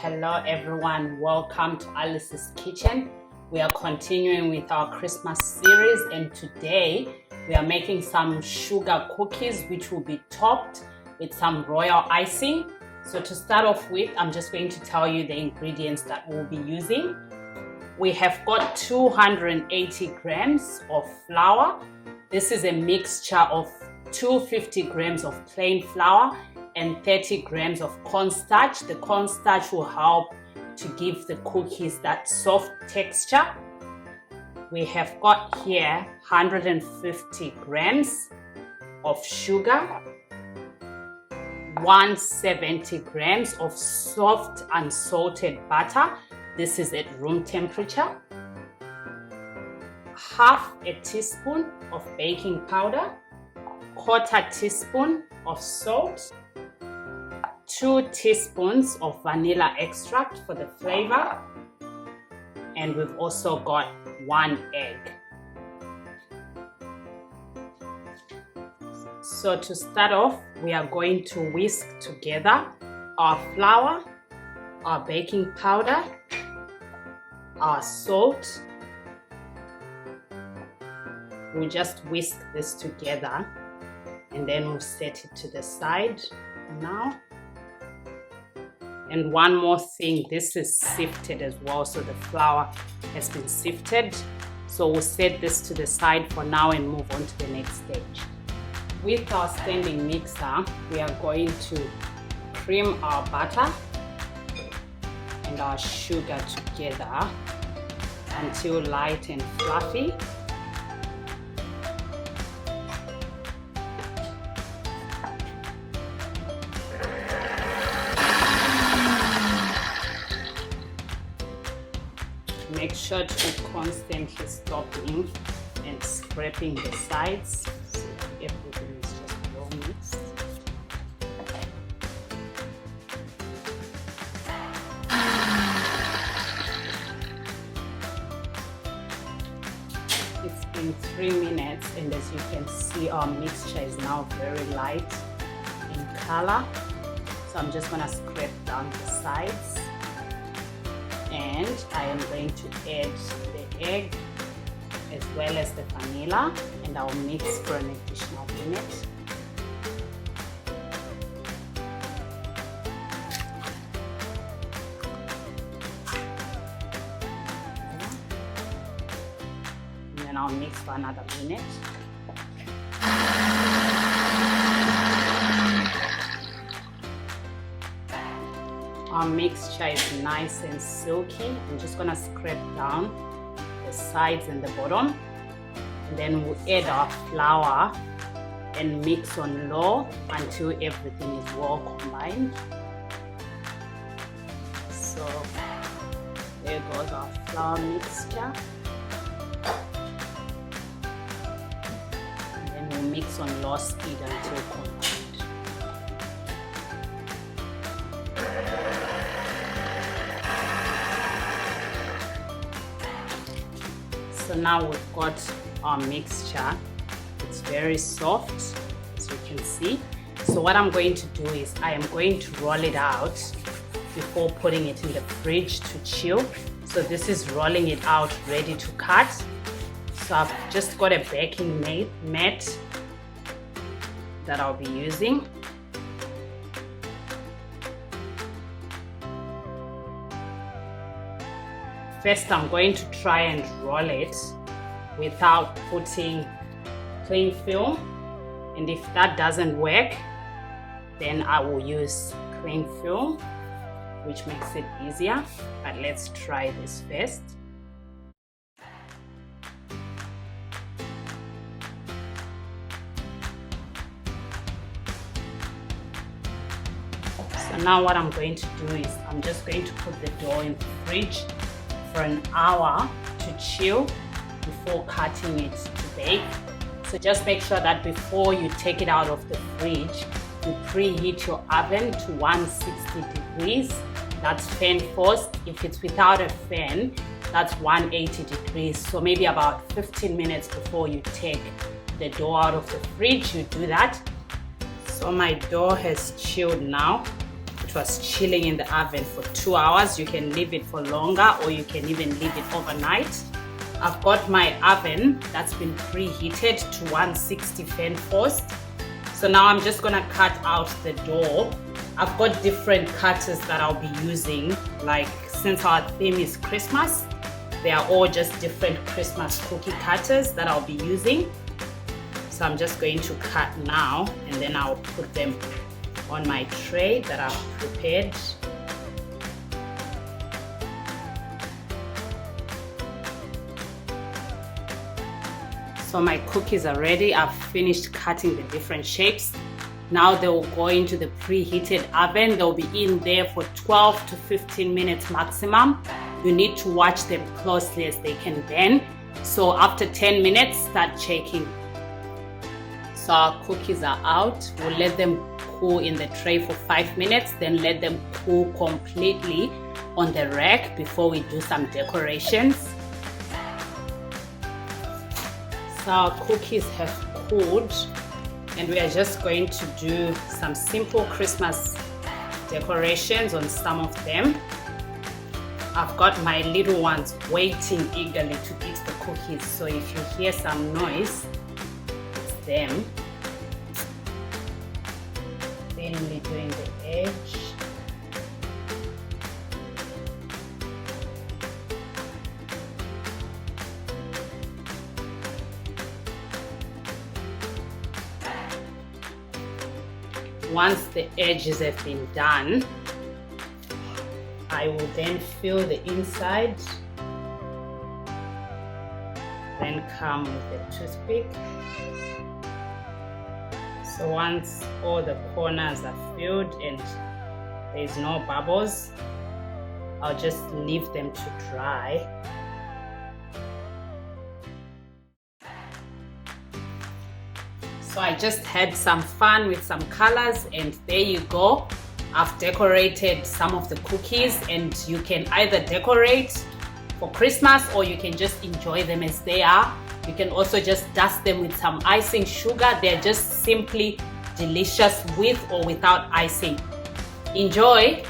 Hello everyone, welcome to Alice's Kitchen. We are continuing with our Christmas series, and today we are making some sugar cookies which will be topped with some royal icing. So to start off with, I'm just going to tell you the ingredients that we'll be using. We have got 280 grams of flour. This is a mixture of 250 grams of plain flour and 30 grams of cornstarch. The cornstarch will help to give the cookies that soft texture. We have got here 150 grams of sugar, 170 grams of soft unsalted butter. This is at room temperature. Half a teaspoon of baking powder, quarter teaspoon of salt, 2 teaspoons of vanilla extract for the flavor, and we've also got 1 egg. So to start off, we are going to whisk together our flour, our baking powder, our salt. We'll just whisk this together and then we'll set it to the side now. And one more thing, this is sifted as well, so the flour has been sifted. So we'll set this to the side for now and move on to the next stage. With our standing mixer, we are going to cream our butter and our sugar together until light and fluffy. Make sure to be constantly stopping and scraping the sides so that everything is just well mixed. It's been 3 minutes, and as you can see, our mixture is now very light in color. So I'm just going to scrape down the sides. And I am going to add the egg as well as the vanilla, and I'll mix for an additional minute. And then I'll mix for another minute. Our mixture is nice and silky. I'm just gonna scrape down the sides and the bottom, and then we'll add our flour and mix on low until everything is well combined. So there goes our flour mixture, and then we'll mix on low speed until combined. So now we've got our mixture. It's very soft, as you can see. So what I'm going to do is I am going to roll it out before putting it in the fridge to chill. So this is rolling it out ready to cut. So I've just got a baking mat that I'll be using. First, I'm going to try and roll it without putting cling film, and if that doesn't work, then I will use cling film, which makes it easier. But let's try this first. So now what I'm going to do is I'm just going to put the dough in the fridge for an hour to chill before cutting it to bake. So just make sure that before you take it out of the fridge, you preheat your oven to 160 degrees. That's fan forced. If it's without a fan, that's 180 degrees. So maybe about 15 minutes before you take the dough out of the fridge, you do that. So my dough has chilled now. It It was chilling in the oven for 2 hours. You can leave it for longer or you can even leave it overnight. I've got my oven that's been preheated to 160 fan forced. So now I'm just gonna cut out the dough. I've got different cutters that I'll be using. Like, since our theme is Christmas, they are all just different Christmas cookie cutters that I'll be using. So I'm just going to cut now, and then I'll put them on my tray that I've prepared. So my cookies are ready. I've finished cutting the different shapes. Now they will go into the preheated oven. They'll be in there for 12 to 15 minutes maximum. You need to watch them closely as they can bend. So after 10 minutes, start shaking. So our cookies are out. We'll let them cool in the tray for 5 minutes, then let them cool completely on the rack before we do some decorations. So our cookies have cooled, and we are just going to do some simple Christmas decorations on some of them. I've got my little ones waiting eagerly to eat the cookies, so if you hear some noise, it's them thinly doing the edge. Once the edges have been done, I will then fill the inside, then come with the toothpick. So once all the corners are filled and there's no bubbles, I'll just leave them to dry. So I just had some fun with some colors, and there you go. I've decorated some of the cookies, and you can either decorate for Christmas or you can just enjoy them as they are. You can also just dust them with some icing sugar. They're just simply delicious with or without icing. Enjoy!